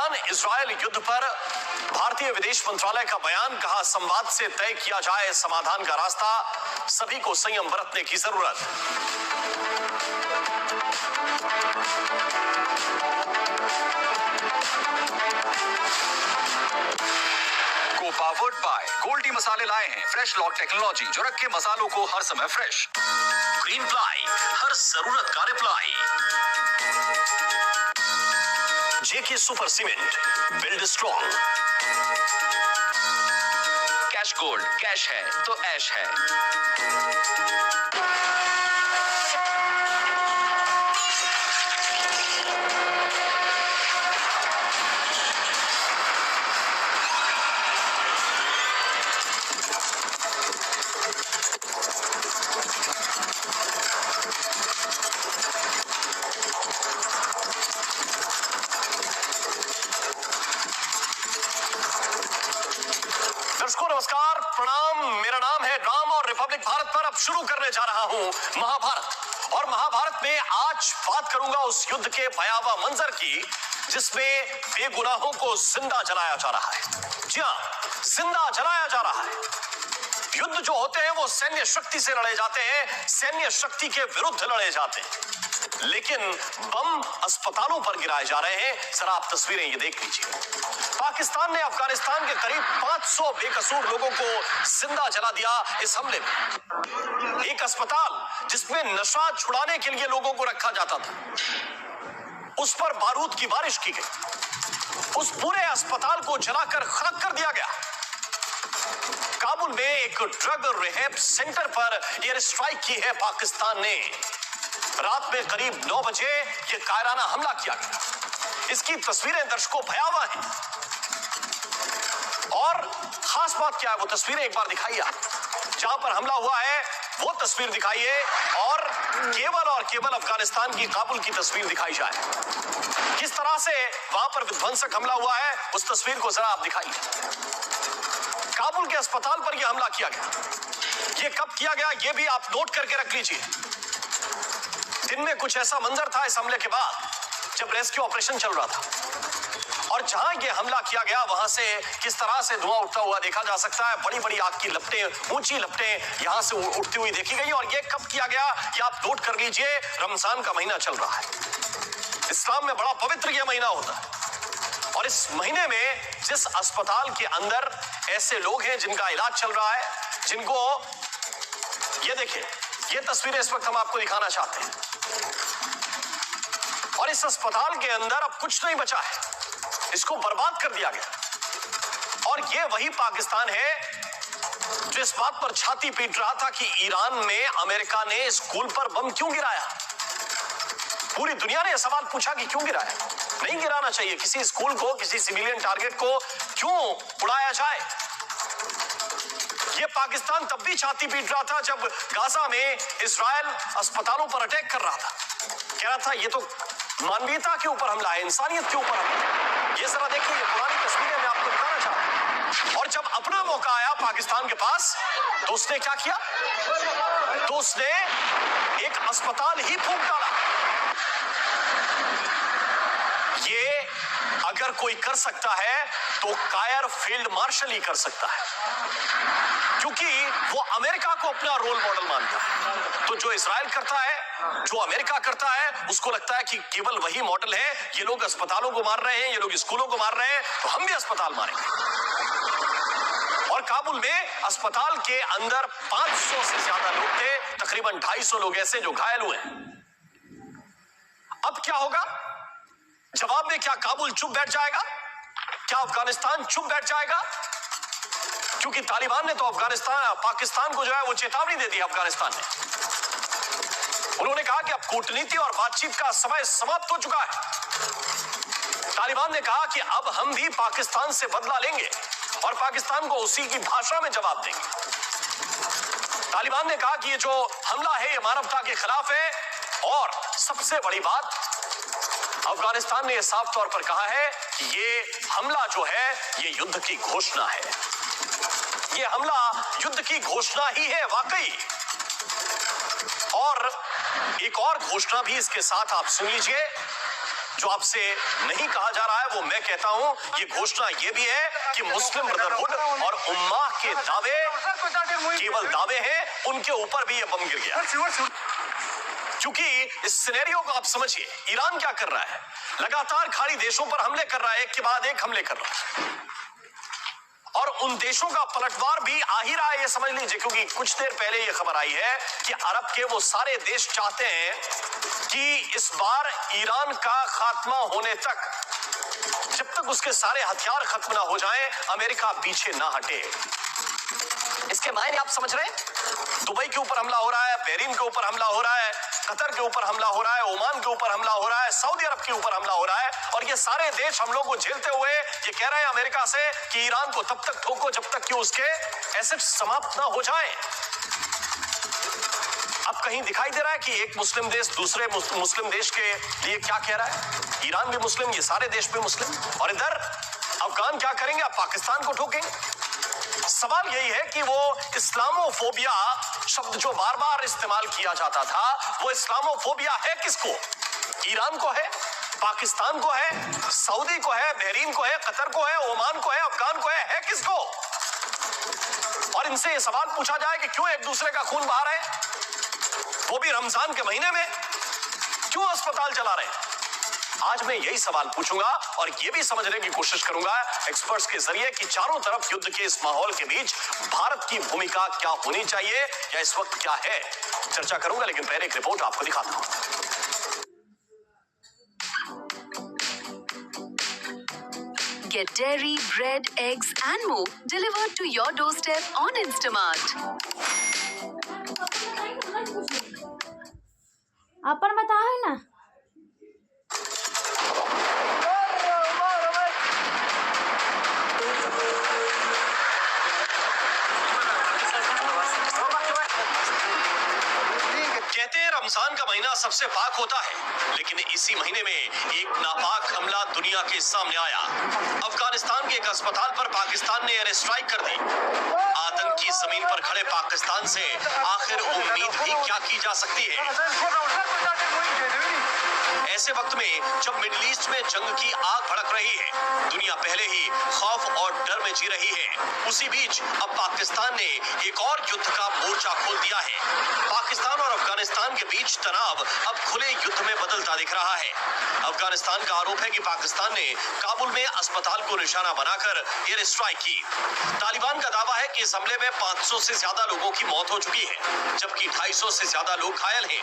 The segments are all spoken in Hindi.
ईरान इजरायल युद्ध पर भारतीय विदेश मंत्रालय का बयान, कहा संवाद से तय किया जाए समाधान का रास्ता, सभी को संयम बरतने की जरूरत। पावर्ड बाय गोल्डी मसाले लाए हैं फ्रेश लॉक टेक्नोलॉजी, जो रखे मसालों को हर समय फ्रेश। ग्रीन प्लाई, हर जरूरत का रिप्लाई। जेके super cement, build strong. Cash gold, cash है तो ऐश है। दर्शकों नमस्कार, प्रणाम। मेरा नाम है राम और रिपब्लिक भारत पर अब शुरू करने जा रहा हूं महाभारत। और महाभारत में आज बात करूंगा उस युद्ध के भयावह मंजर की जिसमें बेगुनाहों को जिंदा जलाया जा रहा है। जी हां, जिंदा जलाया जा रहा है। युद्ध जो होते हैं वो सैन्य शक्ति से लड़े जाते हैं, सैन्य शक्ति के विरुद्ध लड़े जाते हैं, लेकिन बम अस्पतालों पर गिराए जा रहे हैं। जरा आप तस्वीरें ये देख लीजिए। पाकिस्तान ने अफगानिस्तान के करीब 500 बेकसूर लोगों को जिंदा जला दिया इस हमले में। एक अस्पताल जिसमें नशा छुड़ाने के लिए लोगों को रखा जाता था, उस पर बारूद की बारिश की गई। उस पूरे अस्पताल को जलाकर खाक कर दिया गया। काबुल में एक ड्रग रिहैब सेंटर पर एयर स्ट्राइक की है पाकिस्तान ने। रात में करीब 9 बजे यह कायराना हमला किया गया। इसकी तस्वीरें दर्शकों भयावह हैं। और खास बात क्या है, वो तस्वीरें एक बार दिखाइए। जहां पर हमला हुआ है वो तस्वीर दिखाइए और केवल अफगानिस्तान की काबुल की तस्वीर दिखाई जाए। किस तरह से वहां पर विध्वंसक हमला हुआ है उस तस्वीर को जरा आप दिखाइए। काबुल के अस्पताल पर यह हमला किया गया। यह कब किया गया यह भी आप नोट करके रख लीजिए। दिन में कुछ ऐसा मंजर था इस हमले के बाद जब रेस्क्यू ऑपरेशन चल रहा था। और जहां यह हमला किया गया वहां से किस तरह से धुआं उठता हुआ देखा जा सकता है। बड़ी बड़ी आग की लपटें, ऊंची लपटें यहां से उठती हुई देखी गई। और यह कब किया गया यह आप नोट कर लीजिए। रमजान का महीना चल रहा है। इस्लाम में बड़ा पवित्र यह महीना होता है। और इस महीने में जिस अस्पताल के अंदर ऐसे लोग हैं जिनका इलाज चल रहा है, जिनको ये देखिए, ये तस्वीरें इस वक्त हम आपको दिखाना चाहते हैं। और इस अस्पताल के अंदर अब कुछ नहीं बचा है, इसको बर्बाद कर दिया गया। और ये वही पाकिस्तान है जो इस बात पर छाती पीट रहा था कि ईरान में अमेरिका ने स्कूल पर बम क्यों गिराया। पूरी दुनिया ने यह सवाल पूछा कि क्यों गिराया। नहीं गिराना चाहिए, किसी स्कूल को, किसी सिविलियन टारगेट को क्यों उड़ाया जाए। यह पाकिस्तान तब भी छाती पीट रहा था जब गाजा में इजरायल अस्पतालों पर अटैक कर रहा था। कह रहा था ये तो मानवीयता के ऊपर हमला है, इंसानियत के ऊपर हमला। ये जरा देखिए, ये पुरानी तस्वीरें मैं आपको दिखाना चाहता हूं। और जब अपना मौका आया पाकिस्तान के पास तो उसने क्या किया, तो उसने एक अस्पताल ही फूंक डाला। ये अगर कोई कर सकता है तो कायर फील्ड मार्शल ही कर सकता है, क्योंकि वो अमेरिका को अपना रोल मॉडल मानता है। तो जो इजराइल करता है, जो अमेरिका करता है, उसको लगता है कि केवल वही मॉडल है। ये लोग अस्पतालों को मार रहे हैं, ये लोग स्कूलों को मार रहे हैं, तो हम भी अस्पताल मारेंगे। और काबुल में अस्पताल के अंदर 500 से ज्यादा लोग थे, तकरीबन 250 लोग ऐसे जो घायल हुए। अब क्या होगा? जवाब में क्या काबुल चुप बैठ जाएगा? क्या अफगानिस्तान चुप बैठ जाएगा? क्योंकि तालिबान ने तो पाकिस्तान को जो है वो चेतावनी दे दी। अफगानिस्तान ने उन्होंने कहा कि अब कूटनीति और बातचीत का समय समाप्त हो चुका है। तालिबान ने कहा कि अब हम भी पाकिस्तान से बदला लेंगे और पाकिस्तान को उसी की भाषा में जवाब देंगे। तालिबान ने कहा कि ये जो हमला है ये मानवता के खिलाफ है। और सबसे बड़ी बात, अफगानिस्तान ने यह साफ तौर पर कहा है कि ये हमला जो है ये युद्ध की घोषणा है। ये हमला युद्ध की घोषणा ही है वाकई। और एक और घोषणा भी इसके साथ आप सुन लीजिए, जो आपसे नहीं कहा जा रहा है वो मैं कहता हूं। ये घोषणा ये भी है कि मुस्लिम ब्रदरहुड और उम्मा के दावे केवल दावे हैं, उनके ऊपर भी ये बम गिर गया। क्योंकि इस सिनेरियो को आप समझिए, ईरान क्या कर रहा है, लगातार खाड़ी देशों पर हमले कर रहा है, एक के बाद एक हमले कर रहा है, और उन देशों का पलटवार भी आ ही रहा है, ये समझ लीजिए। क्योंकि कुछ देर पहले ये खबर आई है कि अरब के वो सारे देश चाहते हैं कि इस बार ईरान का खात्मा होने तक, जब तक उसके सारे हथियार खत्म ना हो जाएं, अमेरिका पीछे ना हटे। इसके मायने आप समझ रहे हैं? दुबई के ऊपर हमला हो रहा है, बहरीन के ऊपर हमला हो रहा है, कतर के ऊपर हमला हो रहा है, ओमान के ऊपर हमला हो रहा है, सऊदी अरब के ऊपर हमला हो रहा है, और ये सारे देश हम लोग को झेलते हुए ये कह रहे हैं अमेरिका से कि ईरान को तब तक ठोको जब तक कि उसके एसेट्स समाप्त ना हो जाएं। अब कहीं दिखाई दे रहा है कि एक मुस्लिम देश दूसरे मुस्लिम देश के लिए क्या कह रहा है? ईरान भी मुस्लिम, ये सारे देश भी मुस्लिम, और इधर अफगान क्या करेंगे? अब पाकिस्तान को ठोकेंगे। सवाल यही है कि वो इस्लामोफोबिया शब्द जो बार बार इस्तेमाल किया जाता था, वो इस्लामोफोबिया है किसको? ईरान को है, पाकिस्तान को है, सऊदी को है, बहरीन को है, कतर को है, ओमान को है, अफगान को है किसको? और इनसे ये सवाल पूछा जाए कि क्यों एक दूसरे का खून बहा रहे हैं, वो भी रमजान के महीने में, क्यों अस्पताल चला रहे हैं? आज मैं यही सवाल पूछूंगा और ये भी समझने की कोशिश करूंगा एक्सपर्ट्स के जरिए कि चारों तरफ युद्ध के इस माहौल के बीच भारत की भूमिका क्या होनी चाहिए या इस वक्त क्या है, चर्चा करूंगा। लेकिन पहले एक रिपोर्ट आपको दिखाता हूं। Get dairy, bread, eggs and more delivered to your doorstep on Instamart. अपन बता है ना। कहते हैं रमजान का महीना सबसे पाक होता है, लेकिन इसी महीने में एक नापाक हमला दुनिया के सामने आया। अफगानिस्तान के एक अस्पताल पर पाकिस्तान ने एयर स्ट्राइक कर दी। आतंकी जमीन पर खड़े पाकिस्तान से आखिर उम्मीद भी क्या की जा सकती है? ऐसे वक्त में जब मिडिल ईस्ट में जंग की आग भड़क रही है, दुनिया पहले ही खौफ और डर में जी रही है, उसी बीच अब पाकिस्तान ने एक और युद्ध का मोर्चा खोल दिया है। पाकिस्तान और अफगानिस्तान के बीच तनाव अब खुले युद्ध में बदलता दिख रहा है। अफगानिस्तान का आरोप है कि पाकिस्तान ने काबुल में अस्पताल को निशाना बनाकर एयर स्ट्राइक की। तालिबान का दावा है कि इस हमले में 500 से ज्यादा लोगों की मौत हो चुकी है, जबकि 250 से ज्यादा लोग घायल हैं।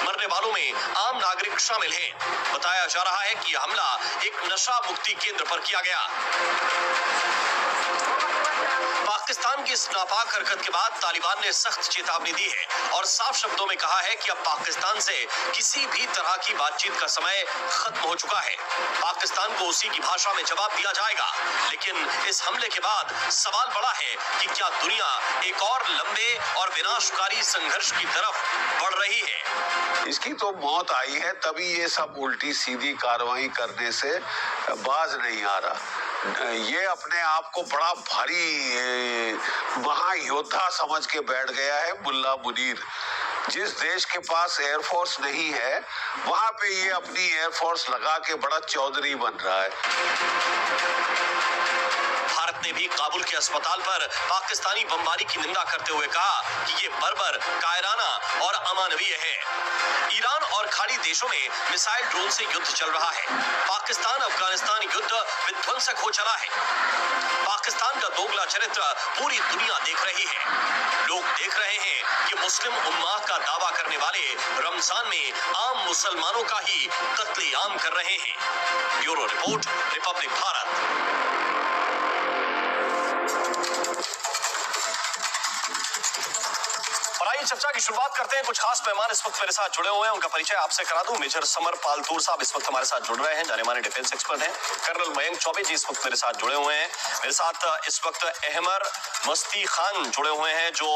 मरने वालों में आम नागरिक शामिल हैं। बताया जा रहा है कि यह हमला एक नशा मुक्ति केंद्र पर किया गया। पाकिस्तान की इस नापाक हरकत के बाद तालिबान ने सख्त चेतावनी दी है और साफ शब्दों में कहा है कि अब पाकिस्तान से किसी भी तरह की बातचीत का समय खत्म हो चुका है। पाकिस्तान को उसी की भाषा में जवाब दिया जाएगा। लेकिन इस हमले के बाद सवाल बड़ा है कि क्या दुनिया एक और लंबे और विनाशकारी संघर्ष की तरफ बढ़ रही है? इसकी तो मौत आई है, तभी ये सब उल्टी सीधी कार्रवाई करने से बाज नहीं आ रहा। ये अपने आप को बड़ा भारी महायोद्धा समझ के बैठ गया है मुल्ला मुनीर। जिस देश के पास एयरफोर्स नहीं है, वहां पे ये अपनी एयरफोर्स लगा के बड़ा चौधरी बन रहा है। भारत ने भी काबुल के अस्पताल पर पाकिस्तानी बमबारी की निंदा करते हुए कहा कि ये बर्बर, कायराना और अमानवीय है। ईरान और खाड़ी देशों में मिसाइल ड्रोन से युद्ध चल रहा है। पाकिस्तान अफगानिस्तान युद्ध विध्वंसक हो चला है। पाकिस्तान का दोगला चरित्र पूरी दुनिया देख रही है। लोग देख रहे हैं कि मुस्लिम उम्मा का दावा करने वाले रमजान में आम मुसलमानों का ही कत्लेआम कर रहे हैं। Bureau report, Republic Bharat. चर्चा की शुरुआत करते हैं। कुछ खास मेहमान इस वक्त मेरे साथ जुड़े हुए हैं, उनका परिचय आपसे करा दूं। मेजर समर पालतूर साहब इस वक्त हमारे साथ जुड़ रहे हैं, जाने माने डिफेंस एक्सपर्ट हैं। कर्नल मयंक चौबे जी इस वक्त मेरे साथ जुड़े हुए हैं। मेरे साथ इस वक्त अहमर मस्ती खान जुड़े हुए हैं, जो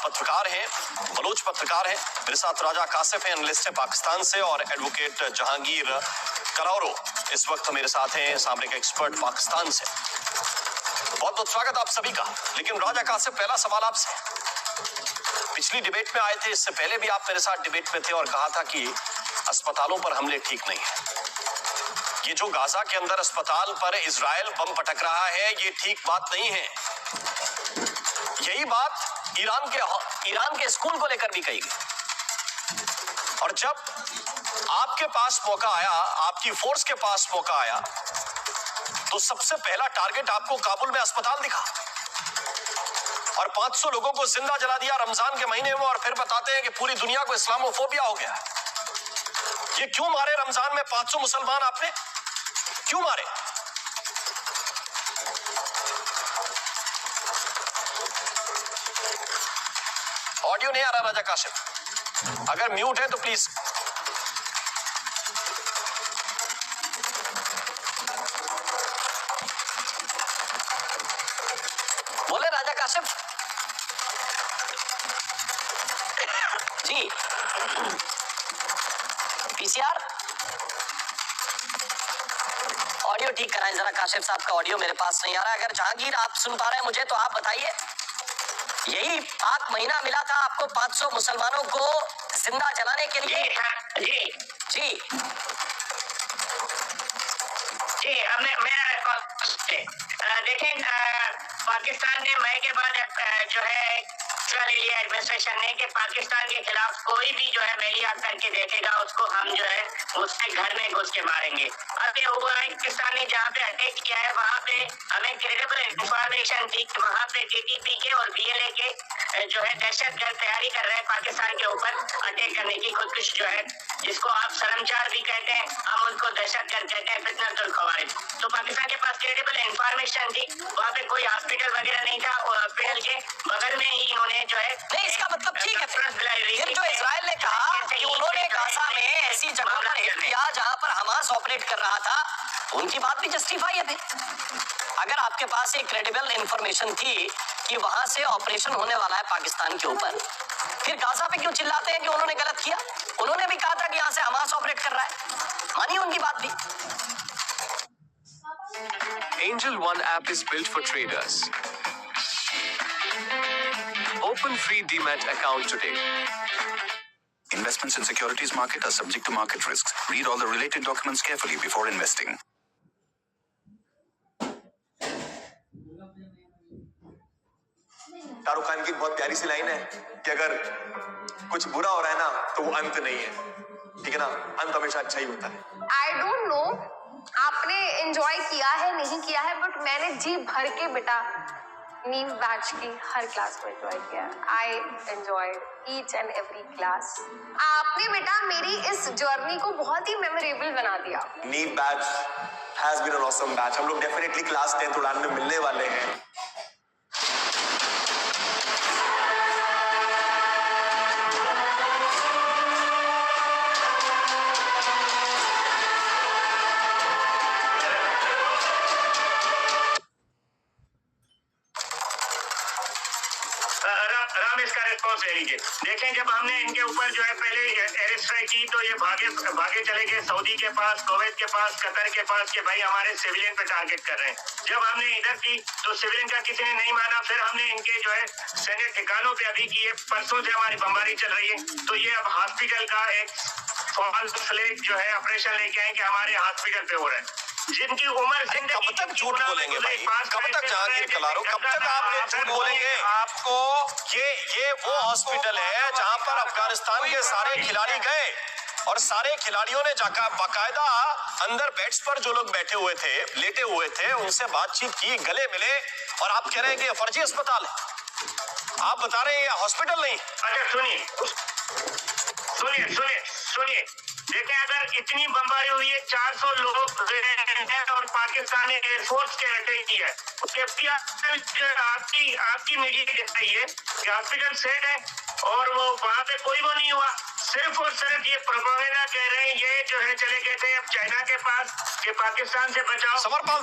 पत्रकार हैं, बलोच पत्रकार हैं। मेरे साथ राजा कासिफ है, एनालिस्ट है पाकिस्तान से, और एडवोकेट जहांगीर कलौरो इस वक्त मेरे साथ हैं, सामरिक एक्सपर्ट पाकिस्तान से। बहुत बहुत स्वागत आप सभी का। लेकिन राजा कासिफ, पहला सवाल आपसे, पिछली डिबेट में आए थे, इससे पहले भी आप मेरे साथ डिबेट में थे और कहा था कि अस्पतालों पर हमले ठीक नहीं है। ये जो गाजा के अंदर अस्पताल पर इजराइल बम पटक रहा है, ये ठीक बात नहीं है। यही बात ईरान के स्कूल को लेकर भी कही गई। और जब आपके पास मौका आया, आपकी फोर्स के पास मौका आया, तो सबसे पहला टारगेट आपको काबुल में अस्पताल दिखा और 500 लोगों को जिंदा जला दिया रमजान के महीने में, और फिर बताते हैं कि पूरी दुनिया को इस्लामोफोबिया हो गया। ये क्यों मारे रमजान में 500 मुसलमान आपने? क्यों मारे? ऑडियो नहीं आ रहा राजा काशिफ, अगर म्यूट है तो प्लीज। बोले राजा काशिफ जी। पीसीआर ऑडियो ठीक कराएं जरा, काशिफ साहब का ऑडियो मेरे पास नहीं आ रहा है। अगर जहांगीर आप सुन पा रहे हैं मुझे तो आप बताइए। यही पाक महीना मिला था आपको 500 मुसलमानों को जिंदा जलाने के लिए। जी जी जी हमने देखें, पाकिस्तान ने मई के बाद जो है फैसला ले लिया एडमिनिस्ट्रेशन ने कि पाकिस्तान के खिलाफ कोई भी जो है मेलिया करके देखेगा उसको हम जो है उसके घर में घुस के मारेंगे। अब ये हुआ है पाकिस्तान ने जहाँ पे अटैक किया है वहाँ पे हमें क्रेडिबल इंफॉर्मेशन थी कि वहाँ पे टीटीपी के और बीएलए के जो है दहशतगर्द तैयारी कर रहे हैं पाकिस्तान के ऊपर अटैक करने की, खुदकुश जो है जिसको आप शर्मचार भी कहते हैं, हम उनको दहशतगर्द कहते हैं, फितनतुल खवारिज। तो पाकिस्तान के पास क्रेडिबल इंफॉर्मेशन थी, वहाँ पे कोई हॉस्पिटल वगैरह नहीं था और हॉस्पिटल के बगल में ही इन्होंने जो है नहीं, इसका मतलब ठीक है। फिर जो इजराइल ने कहा कि उन्होंने गाजा में ऐसी जगहों पर हिट किया जहां पर हमास ऑपरेट कर रहा था, उनकी बात भी जस्टिफाई है। अगर आपके पास एक क्रेडिबल इंफॉर्मेशन थी कि वहां से ऑपरेशन होने वाला है पाकिस्तान के ऊपर, फिर गाजा पे क्यों चिल्लाते हैं कि उन्होंने गलत किया? उन्होंने भी कहा था कि यहाँ से हमास ऑपरेट कर रहा है, मानिए उनकी बात भी। Angel One app is built for traders. Open free Demat account today. Investments in securities market are subject to market risks. Read all the related documents carefully before investing. Shahrukh Khan की बहुत प्यारी सी लाइन है कि अगर कुछ बुरा हो रहा है ना तो वो अंत नहीं है, ठीक है ना, अंत हमेशा अच्छा ही होता है। आई डोंट नो आपने एंजॉय किया है नहीं किया है, बट मैंने जी भर के बेटा नीव बैच की हर क्लास को एंजॉय किया। I enjoy each and every class. आपने बेटा मेरी इस जर्नी को बहुत ही मेमोरेबल बना दिया। नीव batch has been an awesome batch. हम लोग डेफिनेटली क्लास 10th उड़ान में मिलने वाले हैं। राम इसका रिस्पॉन्स ले लीजिए। देखें, जब हमने इनके ऊपर जो है पहले एयर स्ट्राइक की तो ये भागे चले गए सऊदी के पास, कुवैत के पास, कतर के पास कि भाई हमारे सिविलियन पे टारगेट कर रहे हैं। जब हमने इधर की तो सिविलियन का किसी ने नहीं माना। फिर हमने इनके जो है सैन्य ठिकानों पे अभी की परसों से हमारी बमबारी चल रही है। तो ये अब हॉस्पिटल का एक फॉल्स फ्लैग जो है ऑपरेशन लेके आए कि हमारे हॉस्पिटल पे हो रहा है, जिनकी उम्र कब तक झूठ बोलेंगे भाई? कब तक जहांगीर कलारो, कब तक आपने झूठ बोलेंगे? आपको ये वो हॉस्पिटल है जहां पर अफगानिस्तान के सारे खिलाड़ी गए और सारे खिलाड़ियों ने जाकर बाकायदा अंदर बेड्स पर जो लोग बैठे हुए थे, लेटे हुए थे, उनसे बातचीत की, गले मिले, और आप कह रहे हैं कि फर्जी अस्पताल है। आप बता रहे हैं ये हॉस्पिटल नहीं। अच्छा सुनिए, देखें, अगर इतनी बमबारी हुई है, 400 लोग और पाकिस्तान ने एयरफोर्स के अटैक किया है, उसके आपकी मीडिया कहती है कि हॉस्पिटल सेट है और वो वहाँ पे कोई वो नहीं हुआ। सिर्फ और सिर्फ ये प्रोपेगेंडा कह रहे हैं, ये जो है चले गए थे अब चाइना के पास कि पाकिस्तान से बचाओ। समरपाल